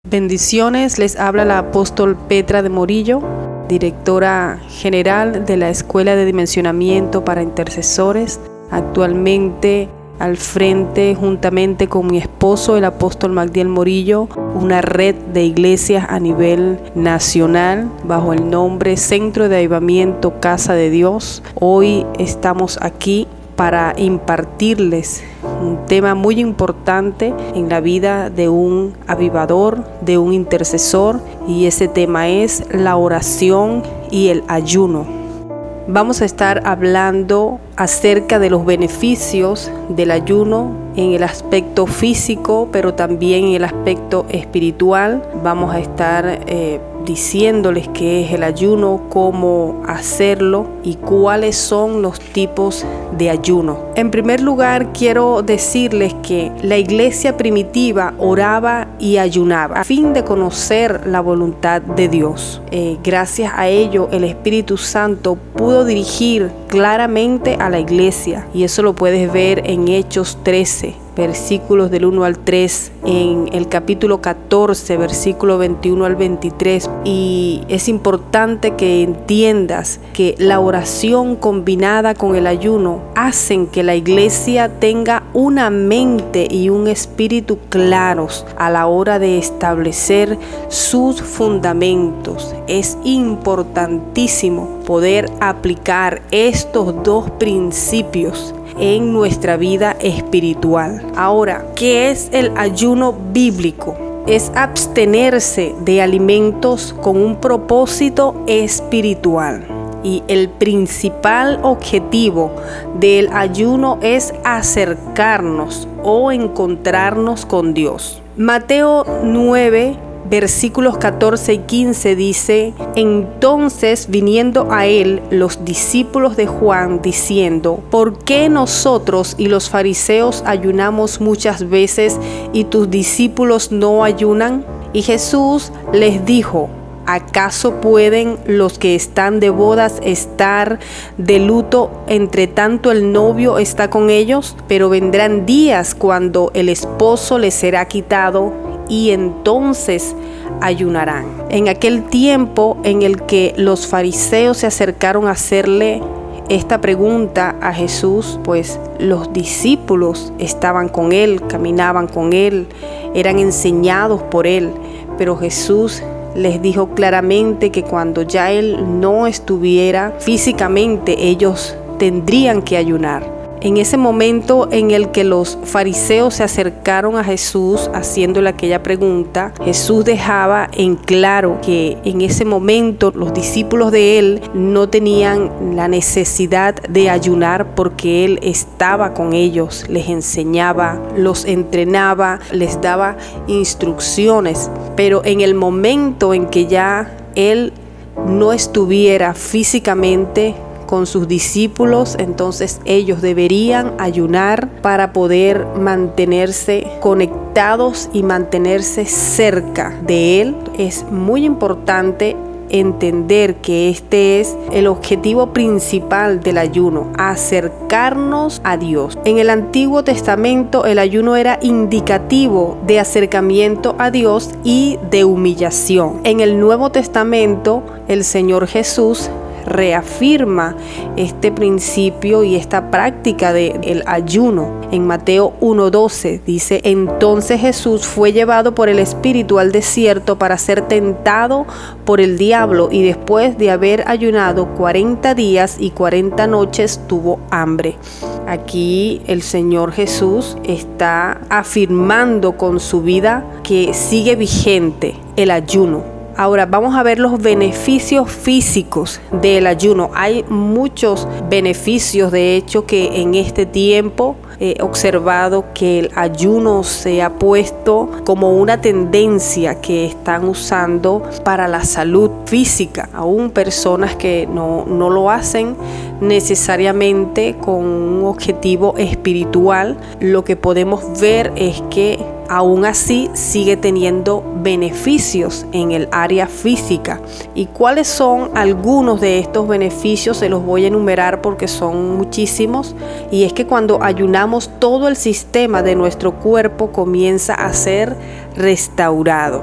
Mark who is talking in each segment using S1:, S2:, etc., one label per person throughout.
S1: Bendiciones, les habla la apóstol Petra de Morillo, directora general de la Escuela de Dimensionamiento para Intercesores, actualmente al frente, juntamente con mi esposo, el apóstol Magdiel Morillo, una red de iglesias a nivel nacional bajo el nombre Centro de Avivamiento Casa de Dios. Hoy estamos aquí para impartirles un tema muy importante en la vida de un avivador, de un intercesor, y ese tema es la oración y el ayuno. Vamos a estar hablando acerca de los beneficios del ayuno en el aspecto físico, pero también en el aspecto espiritual. Vamos a estar diciéndoles qué es el ayuno, cómo hacerlo y cuáles son los tipos de ayuno. En primer lugar, quiero decirles que la iglesia primitiva oraba y ayunaba a fin de conocer la voluntad de Dios. Gracias a ello, el Espíritu Santo pudo dirigir claramente a la iglesia, y eso lo puedes ver en Hechos 13. Versículos del 1 al 3, en el capítulo 14, versículo 21 al 23. Y es importante que entiendas que la oración combinada con el ayuno hacen que la iglesia tenga una mente y un espíritu claros a la hora de establecer sus fundamentos. Es importantísimo poder aplicar estos dos principios en nuestra vida espiritual. Ahora, ¿qué es el ayuno bíblico? Es abstenerse de alimentos con un propósito espiritual. Y el principal objetivo del ayuno es acercarnos o encontrarnos con Dios. Mateo 9, versículos 14 y 15 dice: entonces viniendo a él los discípulos de Juan diciendo: ¿por qué nosotros y los fariseos ayunamos muchas veces y tus discípulos no ayunan? Y Jesús les dijo: ¿acaso pueden los que están de bodas estar de luto entre tanto el novio está con ellos? Pero vendrán días cuando el esposo les será quitado, y entonces ayunarán. En aquel tiempo en el que los fariseos se acercaron a hacerle esta pregunta a Jesús, pues los discípulos estaban con él, caminaban con él, eran enseñados por él, pero Jesús les dijo claramente que cuando ya él no estuviera físicamente, ellos tendrían que ayunar. En ese momento en el que los fariseos se acercaron a Jesús haciéndole aquella pregunta, Jesús dejaba en claro que en ese momento los discípulos de él no tenían la necesidad de ayunar porque él estaba con ellos, les enseñaba, los entrenaba, les daba instrucciones. Pero en el momento en que ya él no estuviera físicamente con sus discípulos, entonces ellos deberían ayunar para poder mantenerse conectados y mantenerse cerca de él. Es muy importante entender que este es el objetivo principal del ayuno: acercarnos a Dios. En el Antiguo Testamento el ayuno era indicativo de acercamiento a Dios y de humillación. En el Nuevo Testamento el Señor Jesús reafirma este principio y esta práctica del ayuno. En Mateo 1:12 dice: entonces Jesús fue llevado por el Espíritu al desierto para ser tentado por el diablo, y después de haber ayunado 40 días y 40 noches tuvo hambre. Aquí el Señor Jesús está afirmando con su vida que sigue vigente el ayuno. Ahora vamos a ver los beneficios físicos del ayuno. Hay muchos beneficios, de hecho, que en este tiempo he observado que el ayuno se ha puesto como una tendencia que están usando para la salud física. Aún personas que no lo hacen necesariamente con un objetivo espiritual, lo que podemos ver es que aún así sigue teniendo beneficios en el área física. ¿Y cuáles son algunos de estos beneficios? Se los voy a enumerar porque son muchísimos. Y es que cuando ayunamos, todo el sistema de nuestro cuerpo comienza a ser restaurado.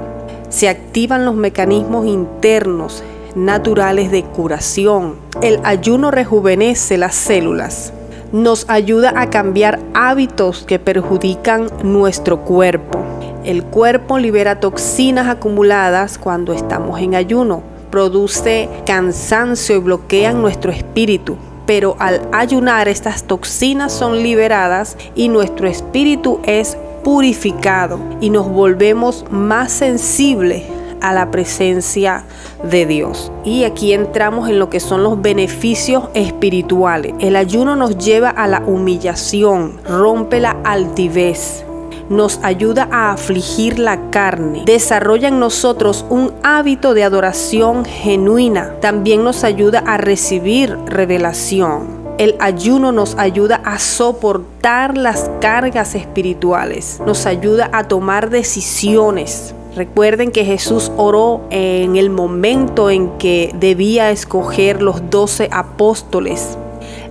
S1: se activan los mecanismos internos naturales de curación. El ayuno rejuvenece las células, nos ayuda a cambiar hábitos que perjudican nuestro cuerpo. El cuerpo libera toxinas acumuladas cuando estamos en ayuno, produce cansancio y bloquean nuestro espíritu. Pero al ayunar, estas toxinas son liberadas y nuestro espíritu es purificado y nos volvemos más sensibles a la presencia de Dios. Y aquí entramos en lo que son los beneficios espirituales. El ayuno nos lleva a la humillación, rompe la altivez, nos ayuda a afligir la carne, desarrolla en nosotros un hábito de adoración genuina, también nos ayuda a recibir revelación. El ayuno nos ayuda a soportar las cargas espirituales, nos ayuda a tomar decisiones. Recuerden que Jesús oró en el momento en que debía escoger los 12 apóstoles.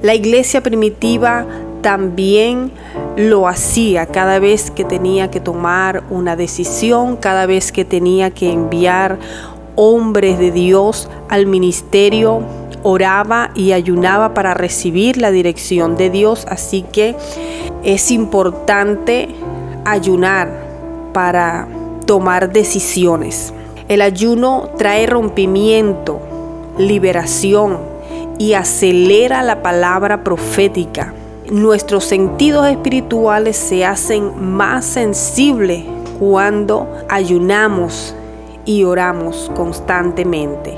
S1: La iglesia primitiva también lo hacía cada vez que tenía que tomar una decisión, cada vez que tenía que enviar hombres de Dios al ministerio, oraba y ayunaba para recibir la dirección de Dios. Así que es importante ayunar para tomar decisiones. El ayuno trae rompimiento, liberación y acelera la palabra profética. Nuestros sentidos espirituales se hacen más sensibles cuando ayunamos y oramos constantemente.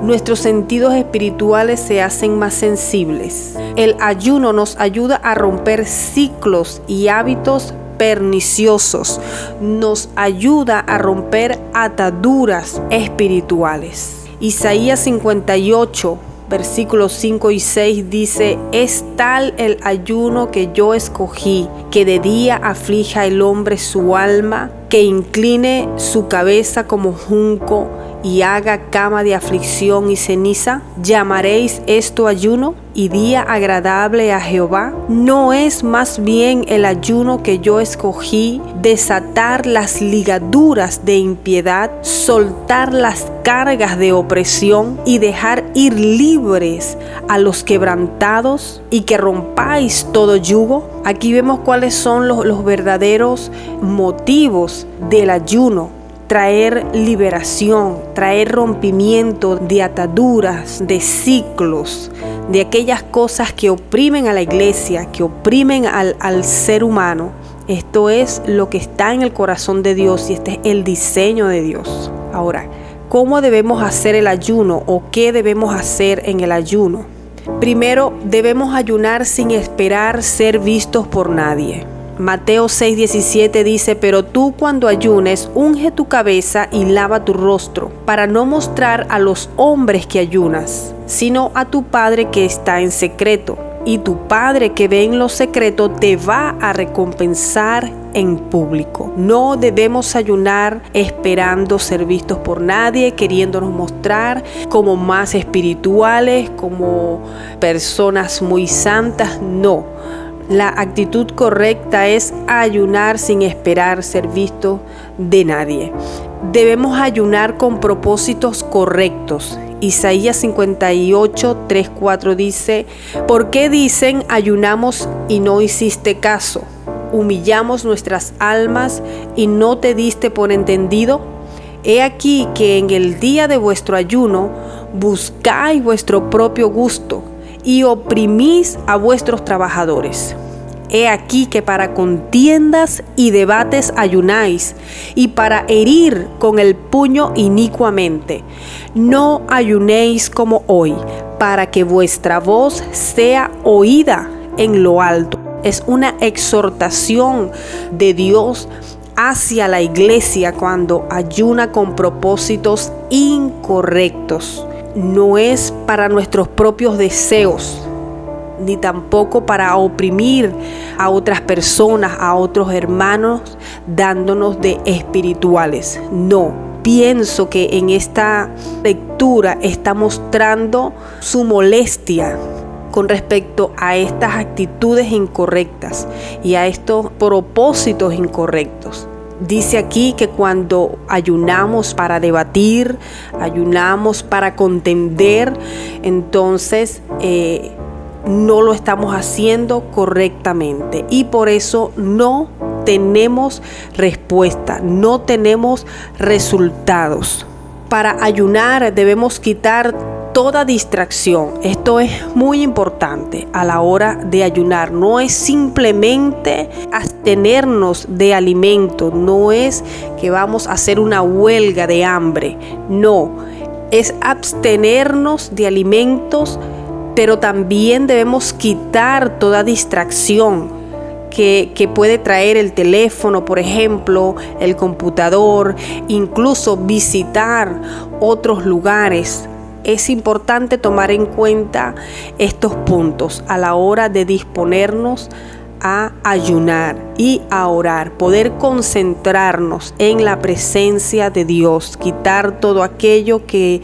S1: Nuestros sentidos espirituales se hacen más sensibles. El ayuno nos ayuda a romper ciclos y hábitos perniciosos, nos ayuda a romper ataduras espirituales. Isaías 58, versículos 5 y 6 dice: es tal el ayuno que yo escogí, que de día aflija el hombre su alma, que incline su cabeza como junco y haga cama de aflicción y ceniza. ¿Llamaréis esto ayuno y día agradable a Jehová? ¿No es más bien el ayuno que yo escogí, desatar las ligaduras de impiedad, soltar las cargas de opresión y dejar ir libres a los quebrantados, y que rompáis todo yugo? Aquí vemos cuáles son los verdaderos motivos del ayuno: traer liberación, traer rompimiento de ataduras, de ciclos, de aquellas cosas que oprimen a la iglesia, que oprimen al ser humano. Esto es lo que está en el corazón de Dios y este es el diseño de Dios. Ahora, ¿cómo debemos hacer el ayuno o qué debemos hacer en el ayuno? Primero, debemos ayunar sin esperar ser vistos por nadie. Mateo 6:17 dice: pero tú, cuando ayunes, unge tu cabeza y lava tu rostro, para no mostrar a los hombres que ayunas, sino a tu Padre que está en secreto. Y tu Padre que ve en lo secreto te va a recompensar en público. No debemos ayunar esperando ser vistos por nadie, queriéndonos mostrar como más espirituales, como personas muy santas. No. La actitud correcta es ayunar sin esperar ser visto de nadie. Debemos ayunar con propósitos correctos. Isaías 58, 3, 4 dice: ¿por qué dicen ayunamos y no hiciste caso? ¿Humillamos nuestras almas y no te diste por entendido? He aquí que en el día de vuestro ayuno buscáis vuestro propio gusto y oprimís a vuestros trabajadores. He aquí que para contiendas y debates ayunáis, y para herir con el puño inicuamente. No ayunéis como hoy, para que vuestra voz sea oída en lo alto. Es una exhortación de Dios hacia la iglesia cuando ayuna con propósitos incorrectos. No es para nuestros propios deseos, ni tampoco para oprimir a otras personas, a otros hermanos, dándonos de espirituales. No, pienso que en esta lectura está mostrando su molestia con respecto a estas actitudes incorrectas y a estos propósitos incorrectos. Dice aquí que cuando ayunamos para debatir, ayunamos para contender, entonces no lo estamos haciendo correctamente y por eso no tenemos respuesta, no tenemos resultados. Para ayunar debemos quitar toda distracción. Esto es muy importante a la hora de ayunar. No es simplemente abstenernos de alimento, no es que vamos a hacer una huelga de hambre, no, es abstenernos de alimentos, pero también debemos quitar toda distracción que puede traer el teléfono, por ejemplo, el computador, incluso visitar otros lugares. Es importante tomar en cuenta estos puntos a la hora de disponernos a ayunar y a orar, poder concentrarnos en la presencia de Dios, quitar todo aquello que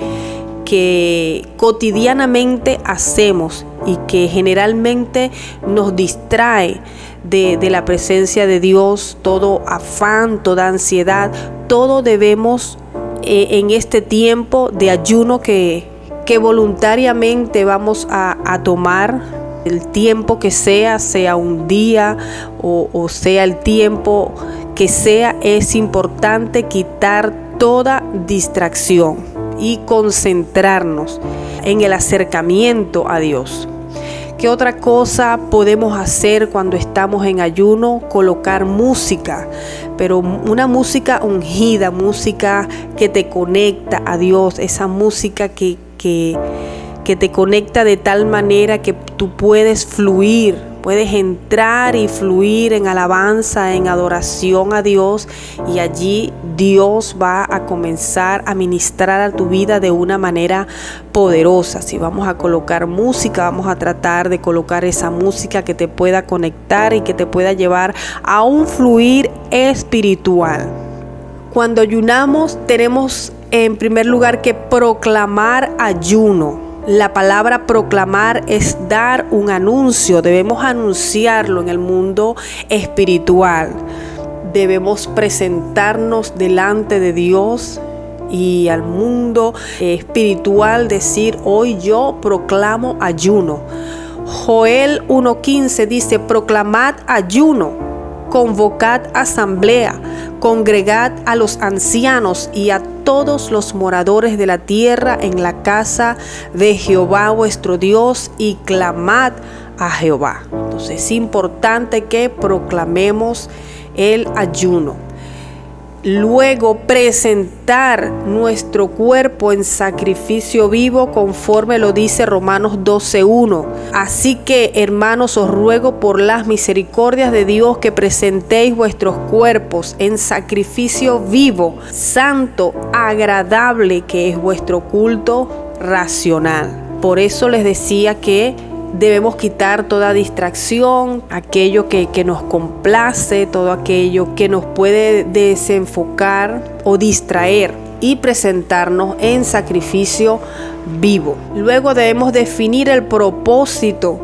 S1: cotidianamente hacemos y que generalmente nos distrae de la presencia de Dios, todo afán, toda ansiedad, todo debemos en este tiempo de ayuno que voluntariamente vamos a tomar, el tiempo que sea un día o sea el tiempo que sea, es importante quitar toda distracción y concentrarnos en el acercamiento a Dios. ¿Qué otra cosa podemos hacer cuando estamos en ayuno? Colocar música, pero una música ungida, música que te conecta a Dios, esa música que te conecta de tal manera que tú puedes fluir, puedes entrar y fluir en alabanza, en adoración a Dios, y allí Dios va a comenzar a ministrar a tu vida de una manera poderosa. Si vamos a colocar música, vamos a tratar de colocar esa música que te pueda conectar y que te pueda llevar a un fluir espiritual. Cuando ayunamos tenemos en primer lugar que proclamar ayuno. La palabra proclamar es dar un anuncio, debemos anunciarlo en el mundo espiritual. Debemos presentarnos delante de Dios y al mundo espiritual, decir: hoy yo proclamo ayuno. Joel 1:15 dice: proclamad ayuno, convocad asamblea, congregad a los ancianos y a todos los moradores de la tierra en la casa de Jehová vuestro Dios, y clamad a Jehová. Entonces es importante que proclamemos el ayuno. Luego, presentar nuestro cuerpo en sacrificio vivo, conforme lo dice Romanos 12:1. Así que, hermanos, os ruego por las misericordias de Dios que presentéis vuestros cuerpos en sacrificio vivo, santo, agradable, que es vuestro culto racional. Por eso les decía que debemos quitar toda distracción, aquello que nos complace, todo aquello que nos puede desenfocar o distraer, y presentarnos en sacrificio vivo. Luego debemos definir el propósito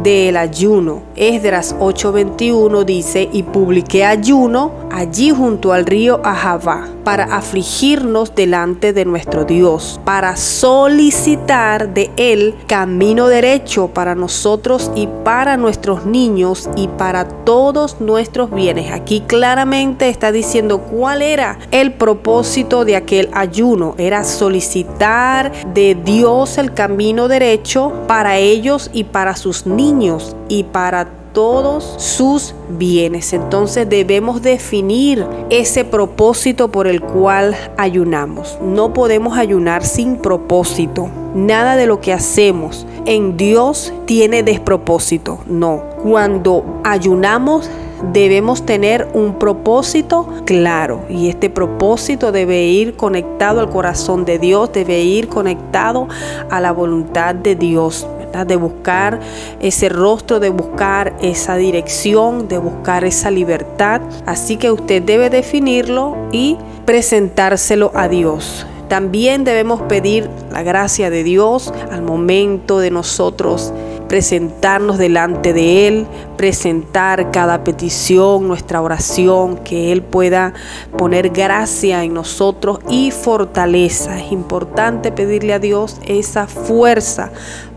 S1: del ayuno. Esdras 8:21 dice: y publiqué ayuno allí junto al río Ahava, para afligirnos delante de nuestro Dios, para solicitar de él camino derecho para nosotros y para nuestros niños y para todos nuestros bienes. Aquí claramente está diciendo cuál era el propósito de aquel ayuno. Era solicitar de Dios el camino derecho para ellos y para sus niños y para todos sus bienes. Entonces debemos definir ese propósito por el cual ayunamos. No podemos ayunar sin propósito. Nada de lo que hacemos en Dios tiene despropósito. No. Cuando ayunamos debemos tener un propósito claro, y este propósito debe ir conectado al corazón de Dios, debe ir conectado a la voluntad de Dios, ¿verdad? De buscar ese rostro, de buscar esa dirección, de buscar esa libertad. Así que usted debe definirlo y presentárselo a Dios. También debemos pedir la gracia de Dios al momento de nosotros presentarnos delante de Él, presentar cada petición, nuestra oración, que Él pueda poner gracia en nosotros y fortaleza. Es importante pedirle a Dios esa fuerza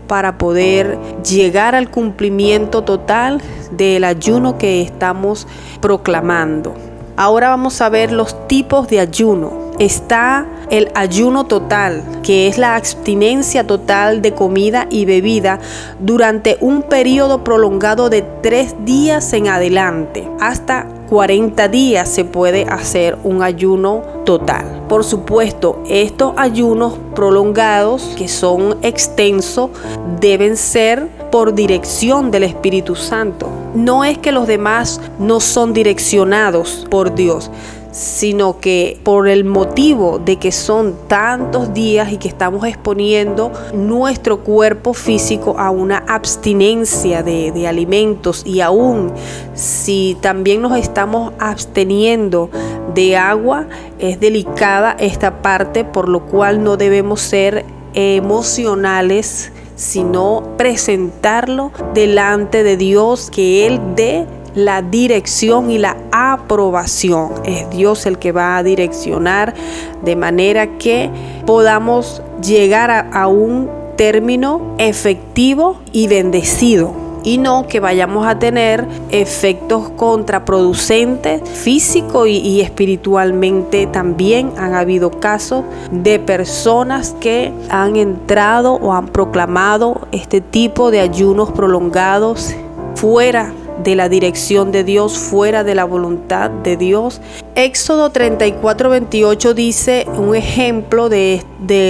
S1: para poder llegar al cumplimiento total del ayuno que estamos proclamando. Ahora vamos a ver los tipos de ayuno. Está el ayuno total, que es la abstinencia total de comida y bebida durante un periodo prolongado de 3 días en adelante. Hasta 40 días se puede hacer un ayuno total. Por supuesto, estos ayunos prolongados, que son extensos, deben ser por dirección del Espíritu Santo. No es que los demás no son direccionados por Dios, sino que por el motivo de que son tantos días y que estamos exponiendo nuestro cuerpo físico a una abstinencia de alimentos, y aún si también nos estamos absteniendo de agua, es delicada esta parte, por lo cual no debemos ser emocionales, sino presentarlo delante de Dios, que Él dé la dirección y la aprobación. Es Dios el que va a direccionar de manera que podamos llegar a un término efectivo y bendecido, y no que vayamos a tener efectos contraproducentes físico y espiritualmente. También han habido casos de personas que han entrado o han proclamado este tipo de ayunos prolongados fuera de la dirección de Dios, fuera de la voluntad de Dios. Éxodo 34:28 dice un ejemplo de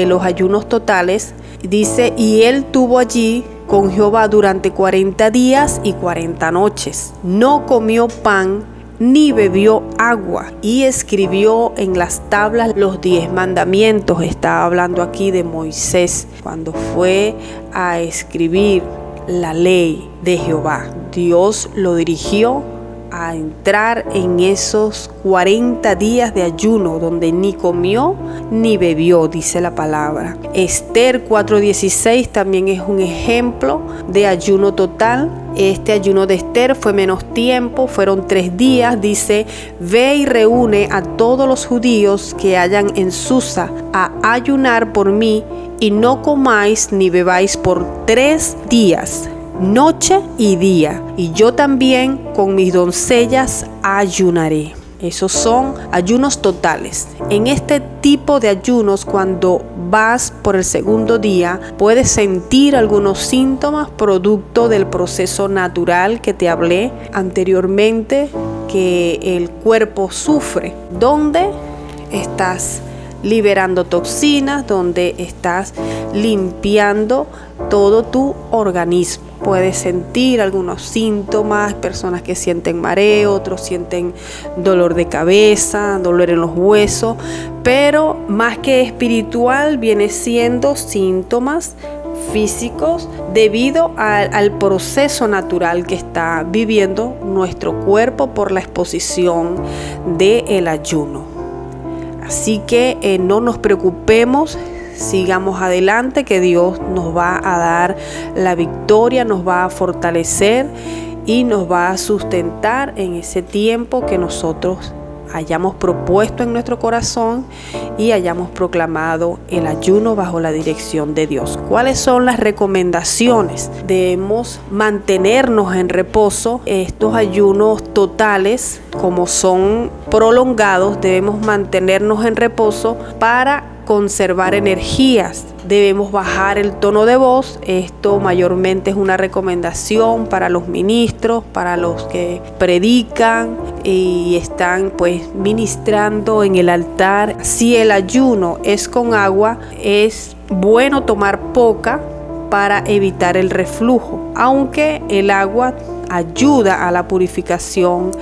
S1: los ayunos totales. Dice: y él tuvo allí con Jehová durante 40 días y 40 noches. No comió pan ni bebió agua, y escribió en las tablas los 10 mandamientos. Está hablando aquí de Moisés cuando fue a escribir la ley de Jehová. Dios lo dirigió a entrar en esos 40 días de ayuno donde ni comió ni bebió, dice la palabra. Esther 4:16 también es un ejemplo de ayuno total. Este ayuno de Esther fue menos tiempo, fueron 3 días. Dice: ve y reúne a todos los judíos que hayan en Susa a ayunar por mí, y no comáis ni bebáis por 3 días, noche y día, y yo también con mis doncellas ayunaré. Esos son ayunos totales. En este tipo de ayunos, cuando vas por el segundo día, puedes sentir algunos síntomas producto del proceso natural que te hablé anteriormente, que el cuerpo sufre, donde estás liberando toxinas, donde estás limpiando todo tu organismo. Puedes sentir algunos síntomas, personas que sienten mareo, otros sienten dolor de cabeza, dolor en los huesos, pero más que espiritual viene siendo síntomas físicos debido al proceso natural que está viviendo nuestro cuerpo por la exposición del ayuno. Así que no nos preocupemos, sigamos adelante, que Dios nos va a dar la victoria, nos va a fortalecer y nos va a sustentar en ese tiempo que nosotros hayamos propuesto en nuestro corazón y hayamos proclamado el ayuno bajo la dirección de Dios. ¿Cuáles son las recomendaciones? Debemos mantenernos en reposo. Estos ayunos totales, como son prolongados, debemos mantenernos en reposo para conservar energías. Debemos bajar el tono de voz. Esto mayormente es una recomendación para los ministros, para los que predican y están ministrando en el altar. Si el ayuno es con agua, es bueno tomar poca para evitar el reflujo, aunque el agua ayuda a la purificación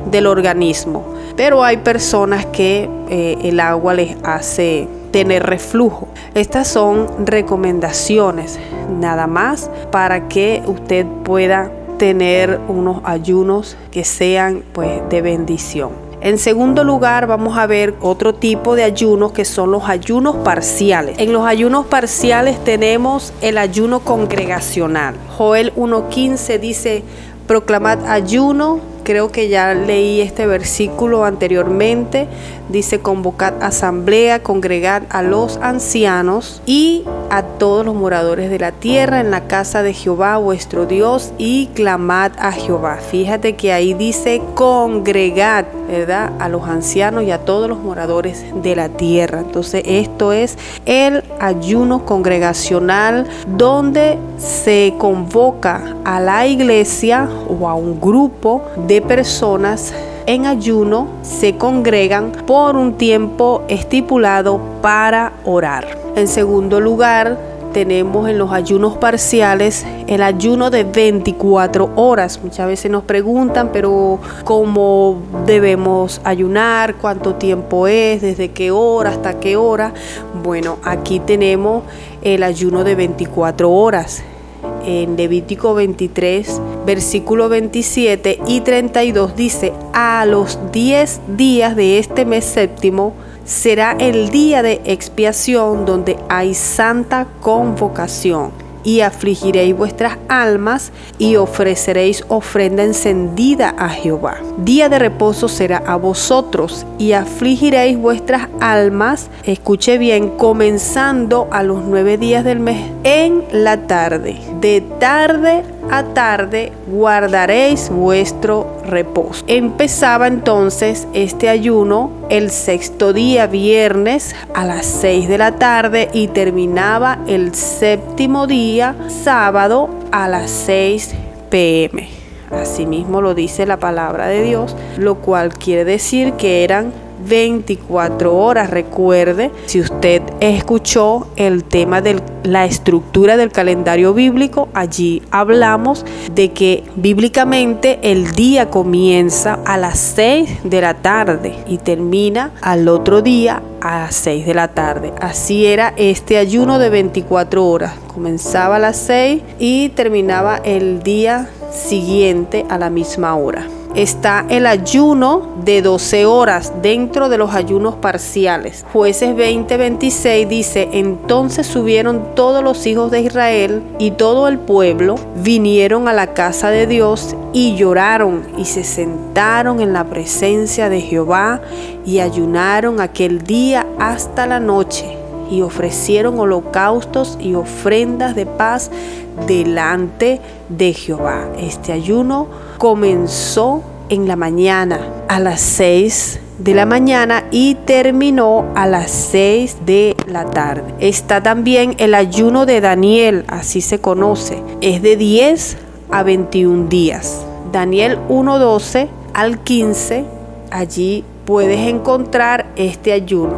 S1: del organismo. Pero hay personas que el agua les hace tener reflujo. Estas son recomendaciones nada más para que usted pueda tener unos ayunos que sean de bendición. En segundo lugar, vamos a ver otro tipo de ayunos que son los ayunos parciales. En los ayunos parciales tenemos el ayuno congregacional. Joel 1:15 dice: proclamad ayuno. Creo que ya leí este versículo anteriormente. Dice: convocad asamblea, congregad a los ancianos y a todos los moradores de la tierra en la casa de Jehová vuestro Dios, y clamad a Jehová. Fíjate que ahí dice congregad, ¿verdad? A los ancianos y a todos los moradores de la tierra. Entonces esto es el ayuno congregacional, donde se convoca a la iglesia o a un grupo de personas en ayuno, se congregan por un tiempo estipulado para orar. En segundo lugar, tenemos en los ayunos parciales el ayuno de 24 horas. Muchas veces nos preguntan, pero ¿cómo debemos ayunar? ¿Cuánto tiempo es? ¿Desde qué hora hasta qué hora? Bueno, aquí tenemos el ayuno de 24 horas. En Levítico 23, versículo 27 y 32 dice: a los 10 días de este mes séptimo será el día de expiación, donde hay santa convocación, y afligiréis vuestras almas y ofreceréis ofrenda encendida a Jehová. Día de reposo será a vosotros, y afligiréis vuestras almas, escuche bien, comenzando a los 9 días del mes en la tarde. De tarde a tarde guardaréis vuestro reposo. Empezaba entonces este ayuno el sexto día, viernes, a las 6 de la tarde, y terminaba el séptimo día, sábado, a las 6 p.m. Asimismo lo dice la palabra de Dios, lo cual quiere decir que eran 24 horas. Recuerde, si usted escuchó el tema de la estructura del calendario bíblico, allí hablamos de que bíblicamente el día comienza a las 6 de la tarde y termina al otro día a las 6 de la tarde. Así era este ayuno de 24 horas. Comenzaba a las 6 y terminaba el día siguiente a la misma hora. Está el ayuno de 12 horas dentro de los ayunos parciales. Jueces 20:26 dice: entonces subieron todos los hijos de Israel y todo el pueblo, vinieron a la casa de Dios y lloraron y se sentaron en la presencia de Jehová y ayunaron aquel día hasta la noche, y ofrecieron holocaustos y ofrendas de paz delante de Jehová. Este ayuno comenzó en la mañana a las 6 de la mañana y terminó a las 6 de la tarde. Está también el ayuno de Daniel, así se conoce. Es de 10 a 21 días. Daniel 1:12 al 15, allí puedes encontrar este ayuno,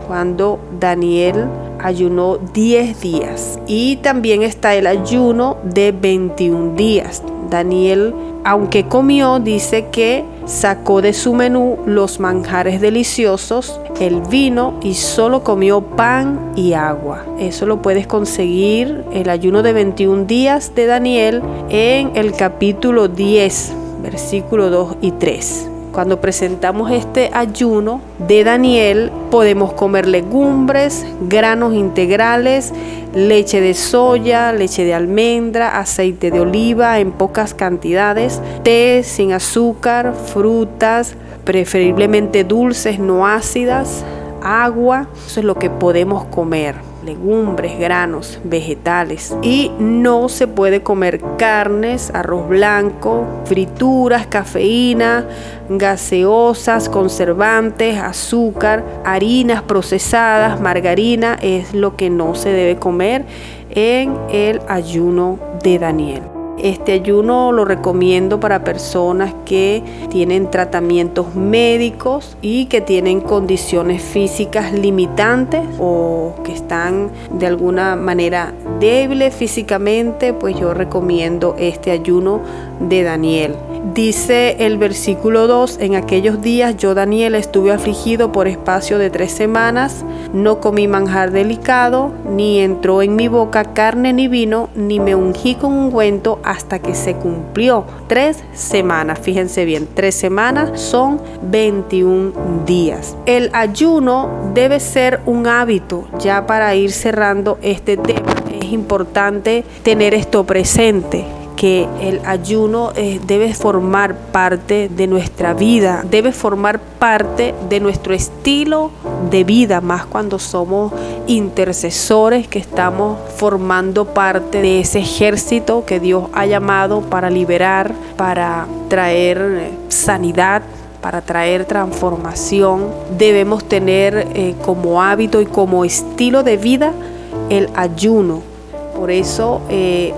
S1: cuando Daniel ayunó 10 días. Y también está el ayuno de 21 días. Daniel, aunque comió, dice que sacó de su menú los manjares deliciosos, el vino, y solo comió pan y agua. Eso lo puedes conseguir, el ayuno de 21 días de Daniel, en el capítulo 10, versículo 2 y 3. Cuando presentamos este ayuno de Daniel, podemos comer legumbres, granos integrales, leche de soya, leche de almendra, aceite de oliva en pocas cantidades, té sin azúcar, frutas, preferiblemente dulces, no ácidas, agua. Eso es lo que podemos comer. Legumbres, granos, vegetales. Y no se puede comer carnes, arroz blanco, frituras, cafeína, gaseosas, conservantes, azúcar, harinas procesadas, margarina. Es lo que no se debe comer en el ayuno de Daniel. Este ayuno lo recomiendo para personas que tienen tratamientos médicos y que tienen condiciones físicas limitantes o que están de alguna manera débiles físicamente, pues yo recomiendo este ayuno de Daniel. Dice el versículo 2: en aquellos días yo, Daniel, estuve afligido por espacio de 3 semanas, no comí manjar delicado, ni entró en mi boca carne ni vino, ni me ungí con ungüento hasta que se cumplió 3 semanas. Fíjense bien, 3 semanas son 21 días. El ayuno debe ser un hábito. Ya para ir cerrando este tema, es importante tener esto presente, que el ayuno debe formar parte de nuestra vida, debe formar parte de nuestro estilo de vida, más cuando somos intercesores, que estamos formando parte de ese ejército que Dios ha llamado para liberar, para traer sanidad, para traer transformación. Debemos tener como hábito y como estilo de vida el ayuno. Por eso,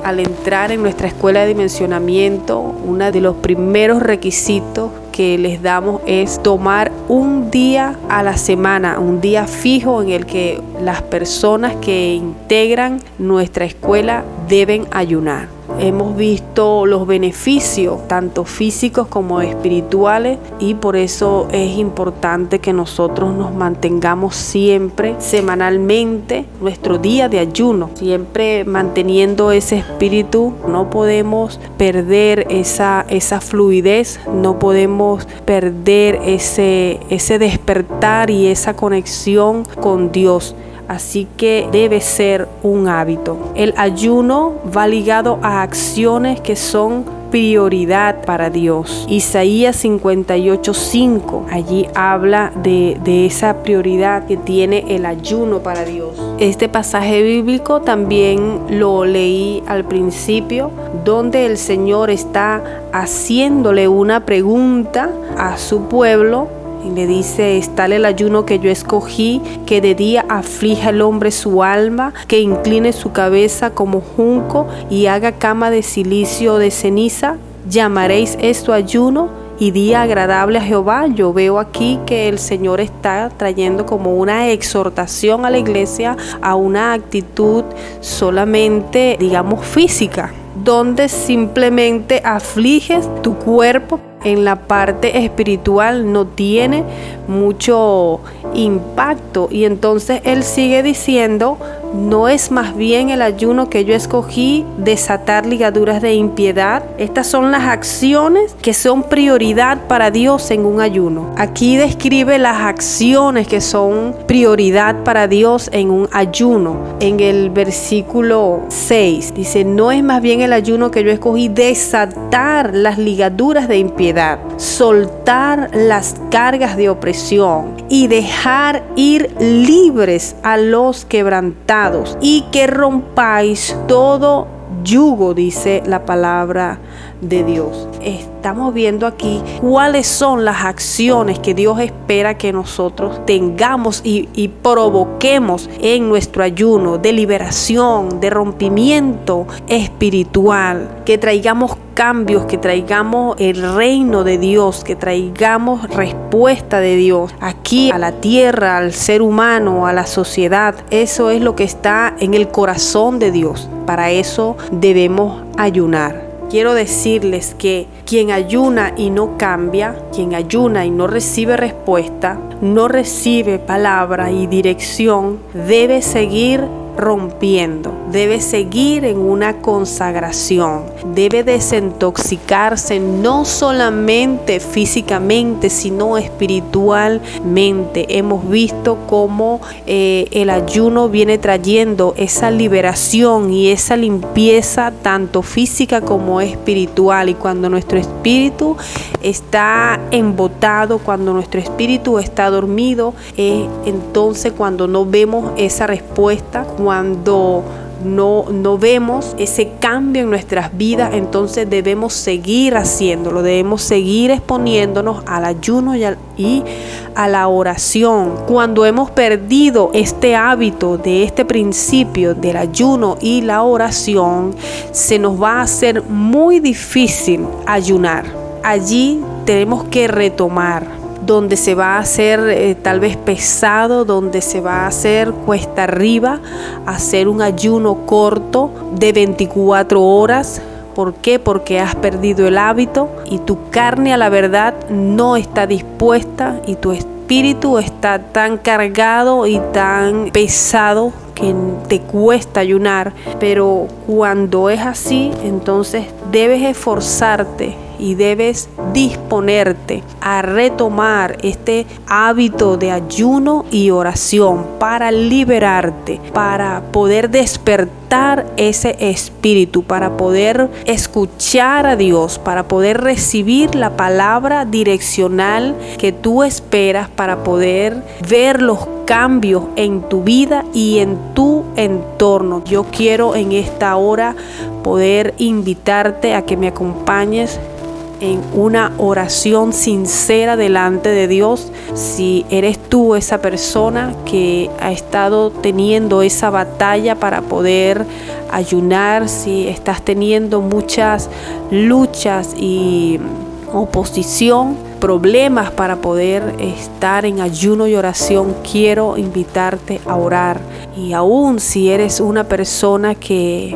S1: al entrar en nuestra escuela de dimensionamiento, uno de los primeros requisitos que les damos es tomar un día a la semana, un día fijo en el que las personas que integran nuestra escuela deben ayunar. Hemos visto los beneficios, tanto físicos como espirituales, y por eso es importante que nosotros nos mantengamos siempre, semanalmente, nuestro día de ayuno, siempre manteniendo ese espíritu. No podemos perder esa fluidez, no podemos perder ese despertar y esa conexión con Dios. Así que debe ser un hábito. El ayuno va ligado a acciones que son prioridad para Dios. Isaías 58:5, allí habla de esa prioridad que tiene el ayuno para Dios. Este pasaje bíblico también lo leí al principio, donde el Señor está haciéndole una pregunta a su pueblo. Y le dice: es tal el ayuno que yo escogí, que de día aflija el hombre su alma, que incline su cabeza como junco y haga cama de cilicio o de ceniza. ¿Llamaréis esto ayuno y día agradable a Jehová? Yo veo aquí que el Señor está trayendo como una exhortación a la iglesia a una actitud solamente, digamos, física, donde simplemente afliges tu cuerpo. En la parte espiritual no tiene mucho impacto, y entonces él sigue diciendo: ¿no es más bien el ayuno que yo escogí desatar ligaduras de impiedad? Estas son las acciones que son prioridad para Dios en un ayuno. Aquí describe las acciones que son prioridad para Dios en un ayuno. En el versículo 6 dice: ¿no es más bien el ayuno que yo escogí desatar las ligaduras de impiedad, soltar las cargas de opresión y dejar ir libres a los quebrantados, y que rompáis todo yugo? Dice la palabra de Dios. Estamos viendo aquí cuáles son las acciones que Dios espera que nosotros tengamos y provoquemos en nuestro ayuno de liberación, de rompimiento espiritual, que traigamos cambios, que traigamos el reino de Dios, que traigamos respuesta de Dios aquí a la tierra, al ser humano, a la sociedad. Eso es lo que está en el corazón de Dios. Para eso debemos ayunar. Quiero decirles que quien ayuna y no cambia, quien ayuna y no recibe respuesta, no recibe palabra y dirección, debe seguir rompiendo, debe seguir en una consagración, debe desintoxicarse, no solamente físicamente, sino espiritualmente. Hemos visto cómo el ayuno viene trayendo esa liberación y esa limpieza, tanto física como espiritual. Y cuando nuestro espíritu está embotado, cuando nuestro espíritu está dormido, entonces cuando no vemos esa respuesta, cuando no vemos ese cambio en nuestras vidas, entonces debemos seguir haciéndolo, debemos seguir exponiéndonos al ayuno y a la oración. Cuando hemos perdido este hábito de este principio del ayuno y la oración, se nos va a hacer muy difícil ayunar. Allí tenemos que retomar, donde se va a hacer tal vez pesado, donde se va a hacer cuesta arriba, hacer un ayuno corto de 24 horas, ¿Por qué? Porque has perdido el hábito y tu carne a la verdad no está dispuesta y tu espíritu está tan cargado y tan pesado que te cuesta ayunar. Pero cuando es así, entonces debes esforzarte y debes disponerte a retomar este hábito de ayuno y oración para liberarte, para poder despertar ese espíritu, para poder escuchar a Dios, para poder recibir la palabra direccional que tú esperas, para poder ver los cambios en tu vida y en tu entorno. Yo quiero en esta hora poder invitarte a que me acompañes en una oración sincera delante de Dios. Si eres tú esa persona que ha estado teniendo esa batalla para poder ayunar, si estás teniendo muchas luchas y oposición, problemas para poder estar en ayuno y oración, quiero invitarte a orar. Y aún si eres una persona que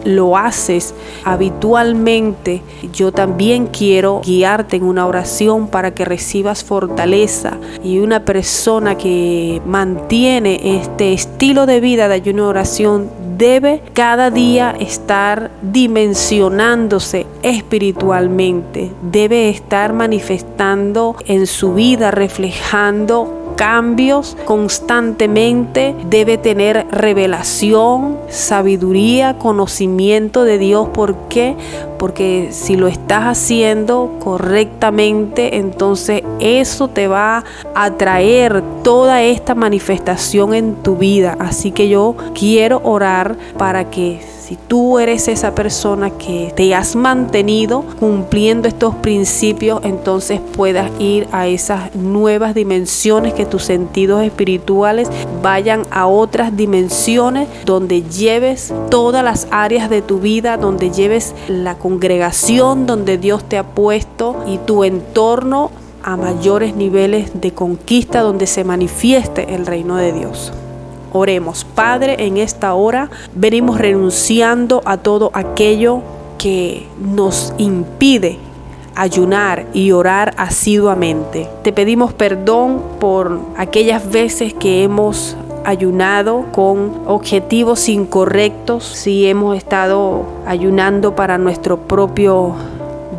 S1: lo haces habitualmente, yo también quiero guiarte en una oración para que recibas fortaleza. Y una persona que mantiene este estilo de vida de ayuno y oración debe cada día estar dimensionándose espiritualmente, debe estar manifestando en su vida, reflejando cambios constantemente, debe tener revelación, sabiduría, conocimiento de Dios. ¿Por qué? Porque si lo estás haciendo correctamente, entonces eso te va a traer toda esta manifestación en tu vida. Así que yo quiero orar para que, si tú eres esa persona que te has mantenido cumpliendo estos principios, entonces puedas ir a esas nuevas dimensiones, que tus sentidos espirituales vayan a otras dimensiones, donde lleves todas las áreas de tu vida, donde lleves la congregación donde Dios te ha puesto y tu entorno a mayores niveles de conquista, donde se manifieste el reino de Dios. Oremos. Padre, en esta hora venimos renunciando a todo aquello que nos impide ayunar y orar asiduamente. Te pedimos perdón por aquellas veces que hemos ayunado con objetivos incorrectos, si hemos estado ayunando para nuestros propios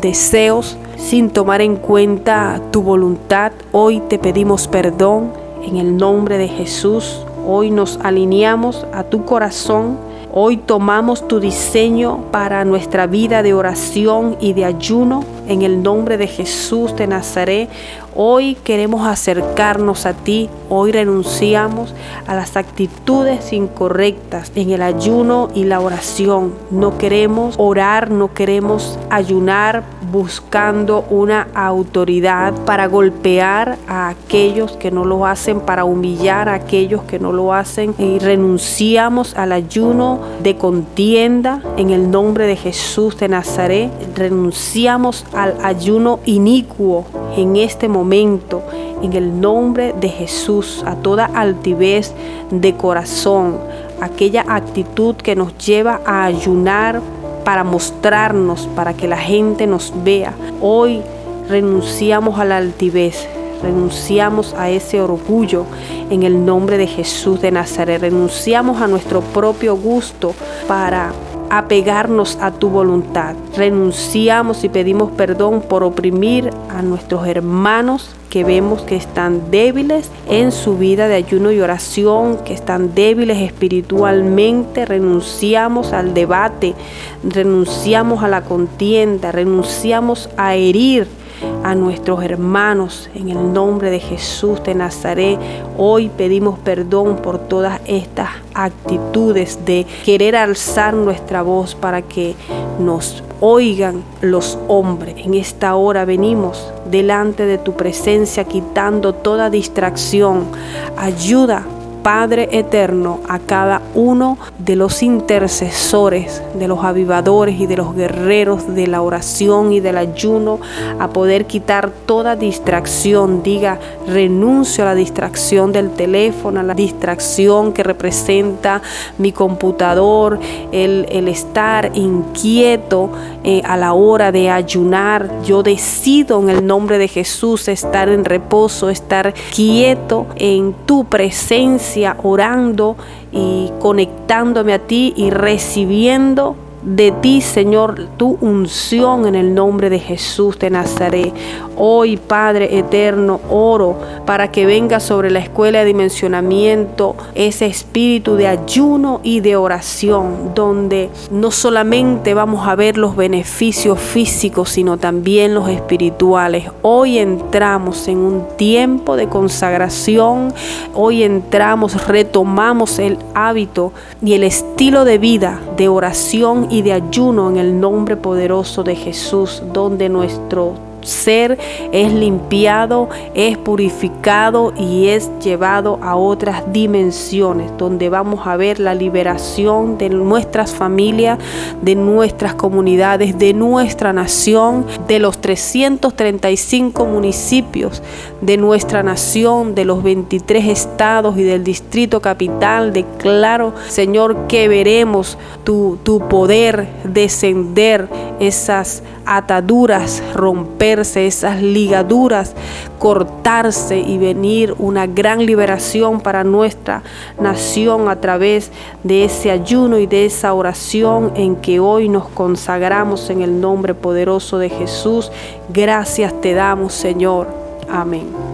S1: deseos sin tomar en cuenta tu voluntad. Hoy te pedimos perdón en el nombre de Jesús. Hoy nos alineamos a tu corazón. Hoy tomamos tu diseño para nuestra vida de oración y de ayuno en el nombre de Jesús de Nazaret. Hoy queremos acercarnos a ti. Hoy renunciamos a las actitudes incorrectas en el ayuno y la oración. No queremos orar, no queremos ayunar buscando una autoridad para golpear a aquellos que no lo hacen, para humillar a aquellos que no lo hacen. Y renunciamos al ayuno de contienda en el nombre de Jesús de Nazaret. Renunciamos al ayuno inicuo en este momento, en el nombre de Jesús, a toda altivez de corazón, aquella actitud que nos lleva a ayunar para mostrarnos, para que la gente nos vea. Hoy renunciamos a la altivez, renunciamos a ese orgullo en el nombre de Jesús de Nazaret. Renunciamos a nuestro propio gusto para apegarnos a tu voluntad. Renunciamos y pedimos perdón por oprimir a nuestros hermanos que vemos que están débiles en su vida de ayuno y oración, que están débiles espiritualmente. Renunciamos al debate, renunciamos a la contienda, renunciamos a herir a nuestros hermanos en el nombre de Jesús de Nazaret. Hoy pedimos perdón por todas estas actitudes de querer alzar nuestra voz para que nos oigan los hombres. En esta hora venimos delante de tu presencia quitando toda distracción. Ayuda Padre eterno, a cada uno de los intercesores, de los avivadores y de los guerreros de la oración y del ayuno, a poder quitar toda distracción. Diga: renuncio a la distracción del teléfono, a la distracción que representa mi computador, el estar inquieto a la hora de ayunar. Yo decido en el nombre de Jesús estar en reposo, estar quieto en tu presencia, orando y conectándome a ti y recibiendo de ti, Señor, tu unción en el nombre de Jesús de Nazaret. Hoy, Padre eterno, oro para que venga sobre la escuela de dimensionamiento ese espíritu de ayuno y de oración, donde no solamente vamos a ver los beneficios físicos, sino también los espirituales. Hoy entramos en un tiempo de consagración. Hoy retomamos el hábito y el estilo de vida de oración y de ayuno en el nombre poderoso de Jesús, donde nuestro ser es limpiado, es purificado y es llevado a otras dimensiones, donde vamos a ver la liberación de nuestras familias, de nuestras comunidades, de nuestra nación, de los 335 municipios de nuestra nación, de los 23 estados y del Distrito Capital. Declaro, Señor, que veremos tu poder descender, esas ataduras romperse, esas ligaduras cortarse y venir una gran liberación para nuestra nación a través de ese ayuno y de esa oración en que hoy nos consagramos en el nombre poderoso de Jesús. Gracias te damos, Señor. Amén.